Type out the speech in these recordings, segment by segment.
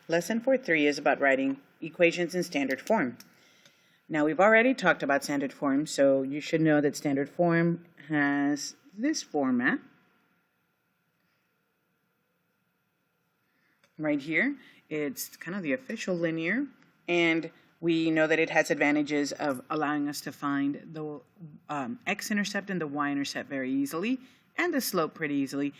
Lesson 4.3 is about writing equations in standard form. Now, we've already talked about standard form, so you should know that standard form has this format right here. It's kind of the official linear, and we know that it has advantages of allowing us to find the x-intercept and the y-intercept very easily, and the slope pretty easily,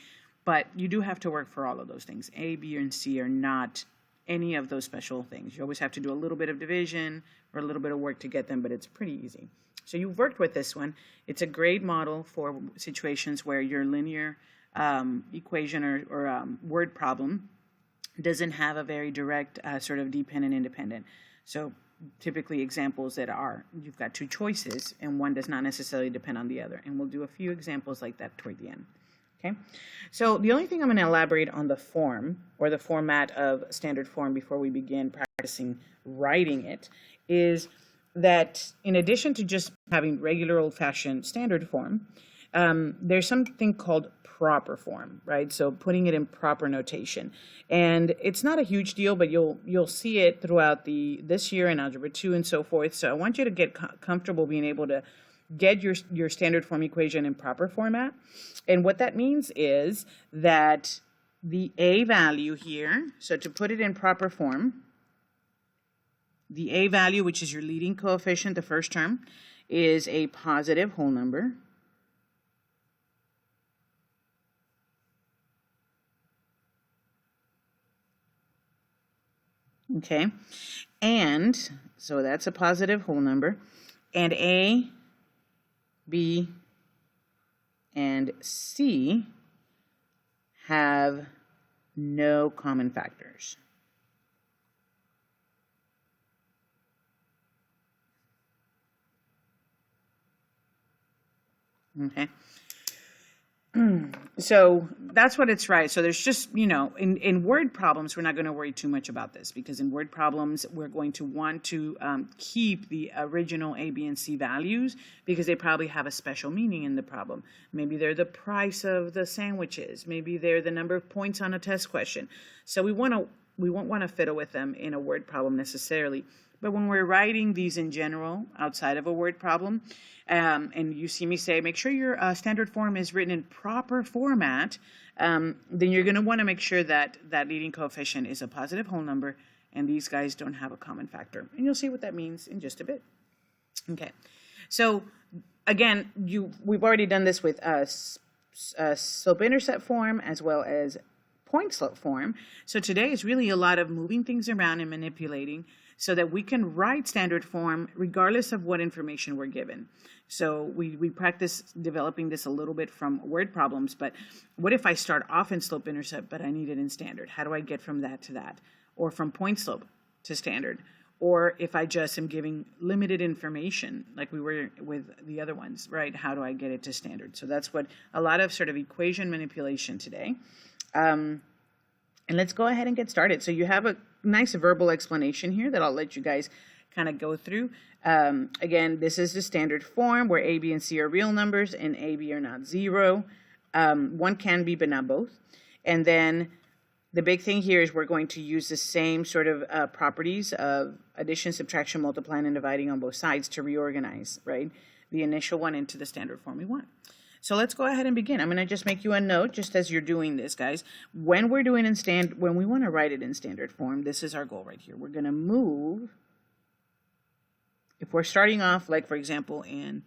but you do have to work for all of those things. A, B, and C are not any of those special things. You always have to do a little bit of division or a little bit of work to get them, but it's pretty easy. So you've worked with this one. It's a great model for situations where your linear equation or word problem doesn't have a very direct sort of dependent-independent. So typically examples that are, you've got two choices and one does not necessarily depend on the other. And we'll do a few examples like that toward the end. Okay, so the only thing I'm going to elaborate on the form or the format of standard form before we begin practicing writing it is that in addition to just having regular old-fashioned standard form, there's something called proper form, right? So putting it in proper notation. And it's not a huge deal, but you'll see it throughout this year in Algebra 2 and so forth. So I want you to get comfortable being able to get your standard form equation in proper format. And what that means is that the A value here, so to put it in proper form, the A value, which is your leading coefficient, the first term, is a positive whole number. Okay, and so that's a positive whole number, and A, B, and C have no common factors. Okay. So that's what it's right. So there's just, in word problems, we're not going to worry too much about this because in word problems, we're going to want to keep the original A, B, and C values because they probably have a special meaning in the problem. Maybe they're the price of the sandwiches. Maybe they're the number of points on a test question. So we won't want to fiddle with them in a word problem necessarily. But when we're writing these in general, outside of a word problem, and you see me say, make sure your standard form is written in proper format, then you're going to want to make sure that that leading coefficient is a positive whole number, and these guys don't have a common factor. And you'll see what that means in just a bit. Okay, so again, we've already done this with slope-intercept form as well as point-slope form. So today is really a lot of moving things around and manipulating so that we can write standard form regardless of what information we're given. So we practice developing this a little bit from word problems, but what if I start off in slope-intercept, but I need it in standard? How do I get from that to that? Or from point-slope to standard? Or if I just am giving limited information, like we were with the other ones, right? How do I get it to standard? So that's what a lot of sort of equation manipulation today. And let's go ahead and get started. So you have a nice verbal explanation here that I'll let you guys kind of go through. Again, this is the standard form where A, B, and C are real numbers and A, B are not zero. One can be, but not both. And then the big thing here is we're going to use the same sort of properties of addition, subtraction, multiplying, and dividing on both sides to reorganize, right, the initial one into the standard form we want. So let's go ahead and begin. I'm going to just make you a note just as you're doing this, guys. When we're doing when we want to write it in standard form, this is our goal right here. We're going to move, if we're starting off, like for example, in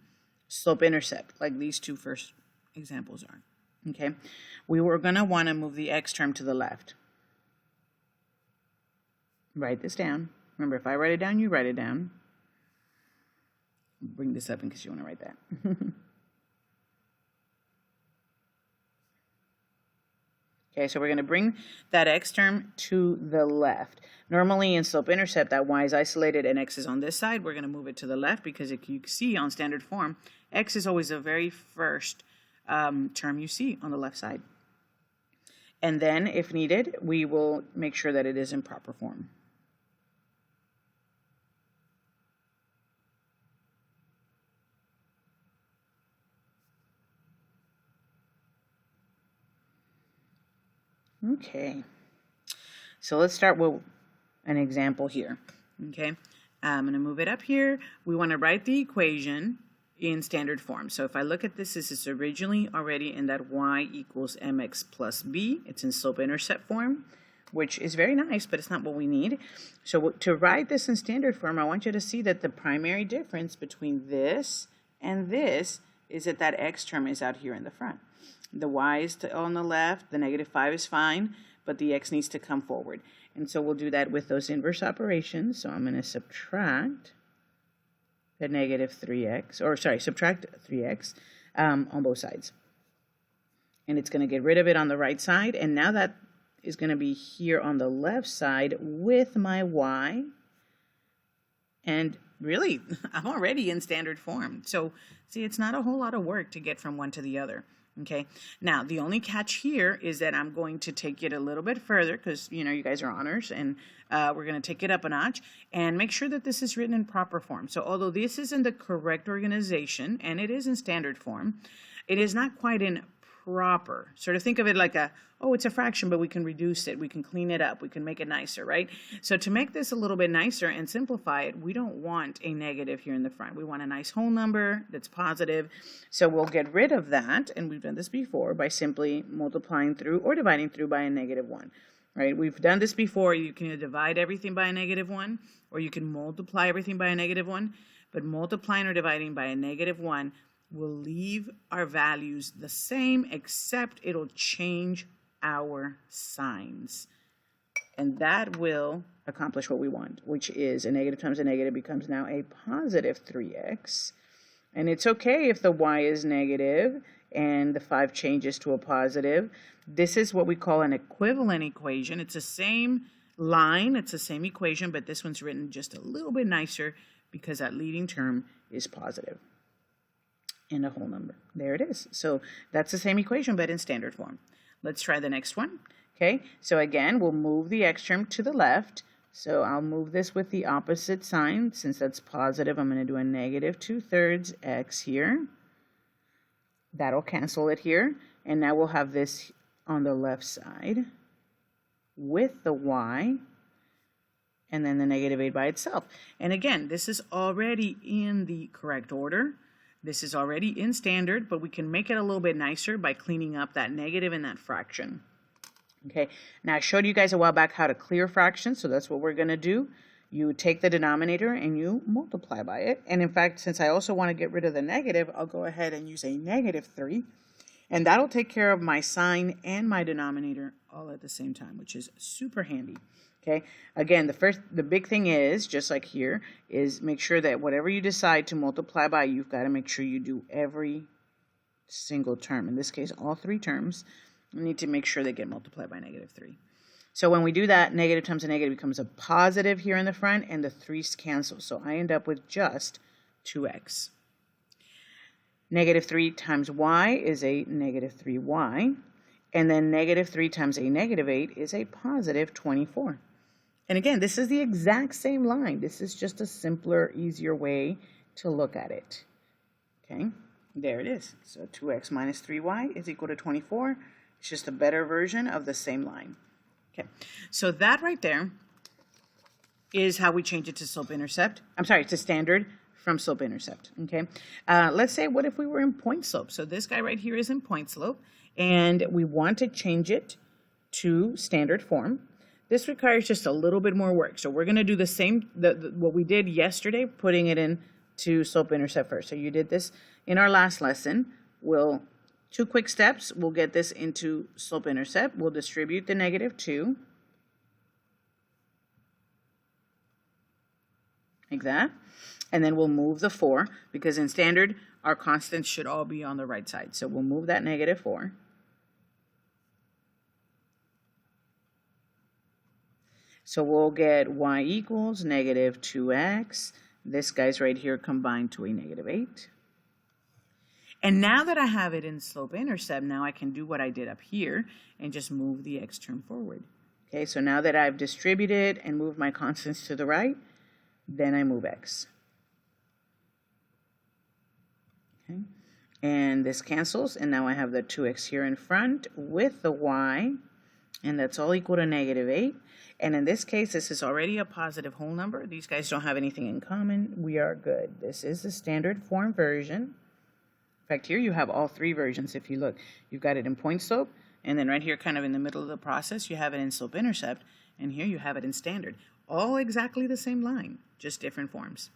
slope-intercept, like these two first examples are, okay? We were going to want to move the x term to the left. Write this down. Remember, if I write it down, you write it down. Bring this up in case you want to write that. Okay, so we're going to bring that x term to the left. Normally in slope-intercept, that y is isolated and x is on this side. We're going to move it to the left because if you see on standard form, x is always the very first term you see on the left side. And then, if needed, we will make sure that it is in proper form. Okay, so let's start with an example here. Okay, I'm going to move it up here. We want to write the equation in standard form. So if I look at this, this is originally already in that y equals mx plus b. It's in slope-intercept form, which is very nice, but it's not what we need. So to write this in standard form, I want you to see that the primary difference between this and this is that that x term is out here in the front. The y is on the left, the -5 is fine, but the x needs to come forward. And so we'll do that with those inverse operations. So I'm going to subtract the -3x, or sorry, subtract 3x on both sides. And it's going to get rid of it on the right side. And now that is going to be here on the left side with my y. And really, I'm already in standard form. So see, it's not a whole lot of work to get from one to the other. Okay, now the only catch here is that I'm going to take it a little bit further because, you know, you guys are honors, and we're going to take it up a notch and make sure that this is written in proper form. So although this is in the correct organization and it is in standard form, it is not quite in proper. Sort of think of it like it's a fraction, but we can reduce it, we can clean it up, we can make it nicer, right? So to make this a little bit nicer and simplify it, we don't want a negative here in the front. We want a nice whole number that's positive. So we'll get rid of that, and we've done this before, by simply multiplying through or dividing through by a -1, right? We've done this before. You can either divide everything by a -1 or you can multiply everything by a -1, but multiplying or dividing by a -1 will leave our values the same, except it'll change our signs. And that will accomplish what we want, which is a negative times a negative becomes now a positive 3x. And it's okay if the y is negative and the 5 changes to a positive. This is what we call an equivalent equation. It's the same line, it's the same equation, but this one's written just a little bit nicer because that leading term is positive and a whole number. There it is. So that's the same equation, but in standard form. Let's try the next one. Okay, so again, we'll move the x term to the left. So I'll move this with the opposite sign. Since that's positive, I'm going to do a -2/3 x here. That'll cancel it here. And now we'll have this on the left side with the y, and then the -8 by itself. And again, this is already in the correct order. This is already in standard, but we can make it a little bit nicer by cleaning up that negative in that fraction. Okay, now I showed you guys a while back how to clear fractions, so that's what we're going to do. You take the denominator and you multiply by it. And in fact, since I also want to get rid of the negative, I'll go ahead and use a -3. And that'll take care of my sign and my denominator all at the same time, which is super handy. Okay, again, the big thing is, just like here, is make sure that whatever you decide to multiply by, you've got to make sure you do every single term. In this case, all 3 terms, you need to make sure they get multiplied by -3. So when we do that, negative times a negative becomes a positive here in the front, and the 3's cancel. So I end up with just 2x. -3 times y is a -3y. And then -3 times a -8 is a positive 24. And again, this is the exact same line. This is just a simpler, easier way to look at it. Okay, there it is. So 2x minus 3y is equal to 24. It's just a better version of the same line. Okay, so that right there is how we change it to slope-intercept. I'm sorry, to standard from slope-intercept. Okay, let's say, what if we were in point slope? So this guy right here is in point slope, and we want to change it to standard form. This requires just a little bit more work. So we're going to do the same, what we did yesterday, putting it into slope-intercept first. So you did this in our last lesson. 2 quick steps. We'll get this into slope-intercept. We'll distribute the -2, like that. And then we'll move the 4, because in standard, our constants should all be on the right side. So we'll move that -4. So we'll get y equals -2x. This guy's right here combined to a -8. And now that I have it in slope-intercept, now I can do what I did up here and just move the x term forward. Okay, so now that I've distributed and moved my constants to the right, then I move x. Okay, and this cancels, and now I have the 2x here in front with the y and that's all equal to -8. And in this case, this is already a positive whole number. These guys don't have anything in common. We are good. This is the standard form version. In fact, here you have all three versions. If you look, you've got it in point slope, and then right here, kind of in the middle of the process, you have it in slope intercept, and here you have it in standard. All exactly the same line, just different forms.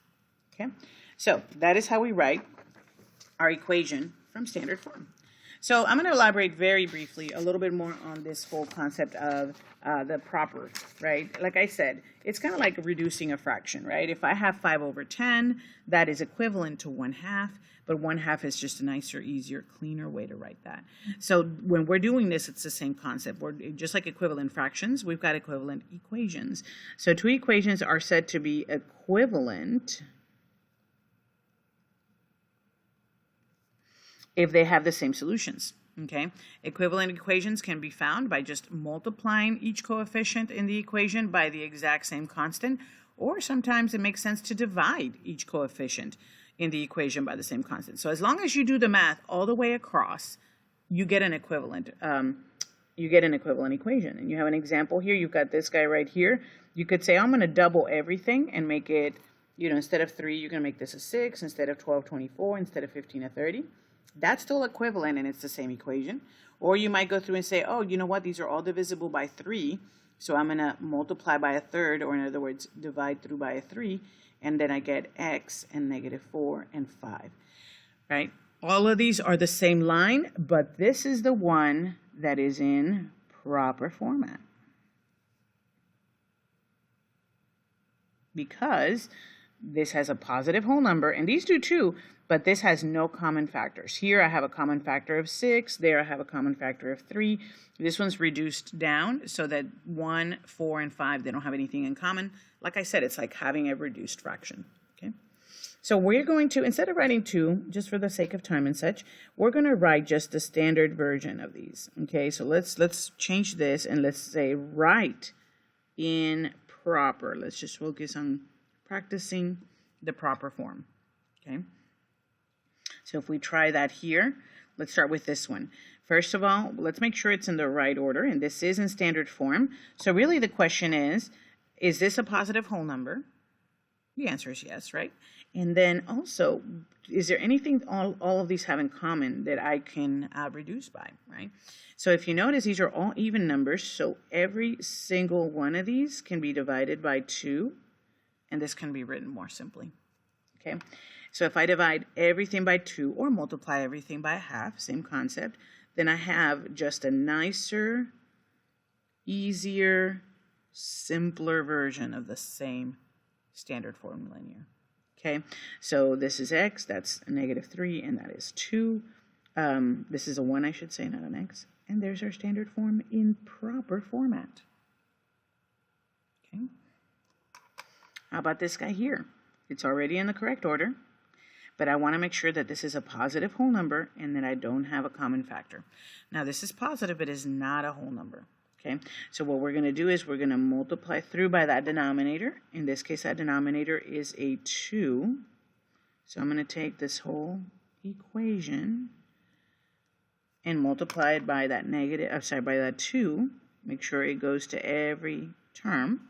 Okay, so that is how we write our equation from standard form. So I'm going to elaborate very briefly a little bit more on this whole concept of the proper, right? Like I said, it's kind of like reducing a fraction, right? If I have 5/10, that is equivalent to 1/2, but 1/2 is just a nicer, easier, cleaner way to write that. So when we're doing this, it's the same concept. We're just like equivalent fractions, we've got equivalent equations. So two equations are said to be equivalent if they have the same solutions, okay? Equivalent equations can be found by just multiplying each coefficient in the equation by the exact same constant, or sometimes it makes sense to divide each coefficient in the equation by the same constant. So as long as you do the math all the way across, you get an equivalent equation. And you have an example here. You've got this guy right here. You could say, I'm going to double everything and make it, instead of 3, you're going to make this a 6, instead of 12, 24, instead of 15, a 30. That's still equivalent, and it's the same equation. Or you might go through and say, oh, you know what? These are all divisible by 3, so I'm going to multiply by 1/3, or in other words, divide through by 3, and then I get x and -4 and 5, right? All of these are the same line, but this is the one that is in proper format. Because this has a positive whole number, and these do too, but this has no common factors. Here I have a common factor of 6, there I have a common factor of 3. This one's reduced down so that 1, 4, and 5, they don't have anything in common. Like I said, it's like having a reduced fraction, okay? So we're going to, instead of writing 2, just for the sake of time and such, we're going to write just the standard version of these, okay? So let's change this, and let's say write in proper. Let's just focus on practicing the proper form, okay? So if we try that here, let's start with this one. First of all, let's make sure it's in the right order, and this is in standard form. So really the question is this a positive whole number? The answer is yes, right? And then also, is there anything all of these have in common that I can reduce by, right? So if you notice, these are all even numbers, so every single one of these can be divided by 2, and this can be written more simply, okay? So if I divide everything by 2 or multiply everything by 1/2, same concept, then I have just a nicer, easier, simpler version of the same standard form linear, okay? So this is x, that's a -3, and that is 2. This is a 1, I should say, not an x. And there's our standard form in proper format, okay? How about this guy here? It's already in the correct order, but I want to make sure that this is a positive whole number and that I don't have a common factor. Now this is positive, but it is not a whole number, okay? So what we're going to do is we're going to multiply through by that denominator. In this case, that denominator is a 2. So I'm going to take this whole equation and multiply it by that by that 2. Make sure it goes to every term.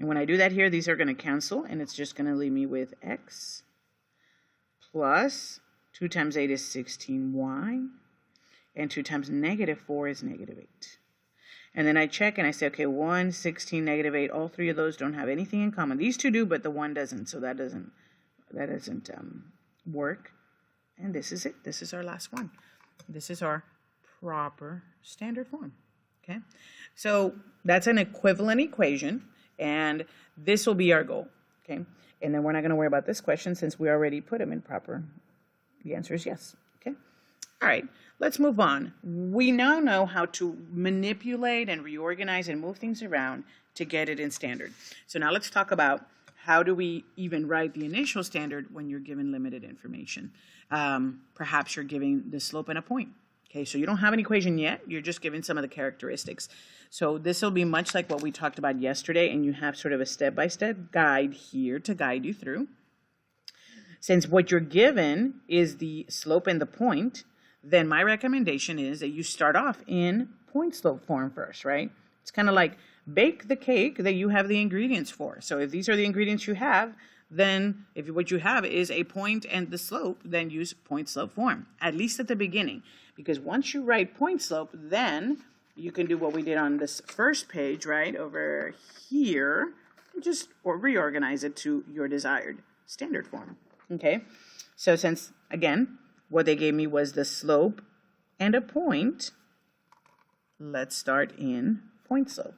And when I do that here, these are going to cancel, and it's just going to leave me with x plus 2 times 8 is 16y, and 2 times -4 is -8. And then I check and I say, okay, 1, 16, -8, all three of those don't have anything in common. These two do, but the 1 doesn't, so that doesn't work. And this is it. This is our last one. This is our proper standard form, okay? So that's an equivalent equation, and this will be our goal, okay? And then we're not going to worry about this question since we already put them in proper. The answer is yes, okay? All right, let's move on. We now know how to manipulate and reorganize and move things around to get it in standard. So now let's talk about how do we even write the initial standard when you're given limited information. Perhaps you're giving the slope and a point. Okay, so you don't have an equation yet. You're just given some of the characteristics. So this will be much like what we talked about yesterday, and you have sort of a step-by-step guide here to guide you through. Since what you're given is the slope and the point, then my recommendation is that you start off in point slope form first, right? It's kind of like bake the cake that you have the ingredients for. So if these are the ingredients you have, then if what you have is a point and the slope, then use point slope form, at least at the beginning. Because once you write point slope, then you can do what we did on this first page, right, over here, or reorganize it to your desired standard form, okay? So since, again, what they gave me was the slope and a point, let's start in point slope,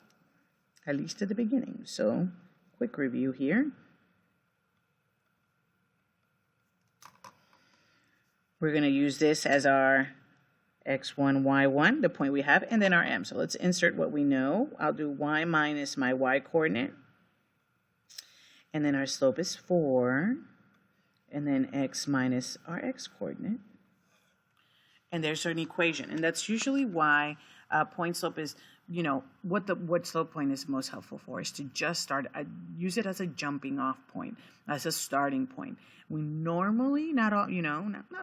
at least at the beginning. So quick review here. We're going to use this as our x1, y1, the point we have, and then our m. So let's insert what we know. I'll do y minus my y coordinate. And then our slope is 4. And then x minus our x coordinate. And there's an equation. And that's usually why point slope is, you know, what slope point is most helpful for is to just start, use it as a jumping off point, as a starting point. We normally, not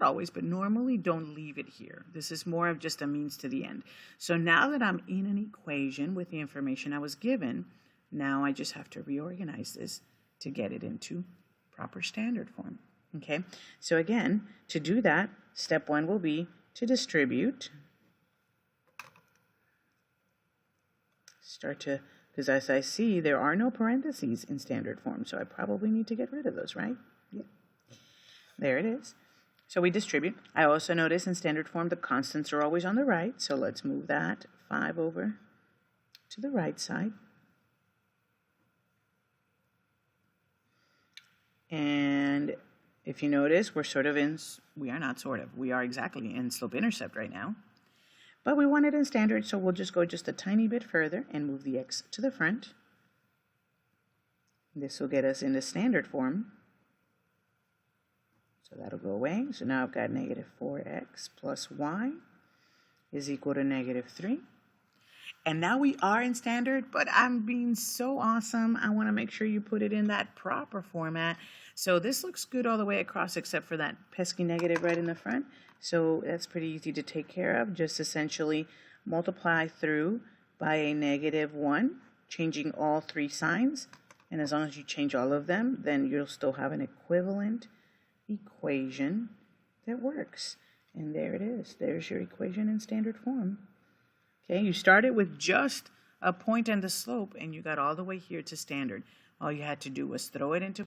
always, but normally don't leave it here. This is more of just a means to the end. So now that I'm in an equation with the information I was given, now I just have to reorganize this to get it into proper standard form. Okay, so again, to do that, step 1 will be to distribute. Because as I see, there are no parentheses in standard form, so I probably need to get rid of those, right? Yeah. There it is. So we distribute. I also notice in standard form the constants are always on the right, so let's move that 5 over to the right side. And if you notice, we are exactly in slope-intercept right now. But we want it in standard, so we'll just go just a tiny bit further and move the x to the front. This will get us into standard form. So that'll go away. So now I've got negative 4x plus y is equal to negative 3. And now we are in standard, but I'm being so awesome. I want to make sure you put it in that proper format. So this looks good all the way across except for that pesky negative right in the front. So that's pretty easy to take care of. Just essentially multiply through by a negative 1, changing all 3 signs. And as long as you change all of them, then you'll still have an equivalent equation that works. And there it is. There's your equation in standard form. Okay, you started with just a point and the slope, and you got all the way here to standard. All you had to do was throw it into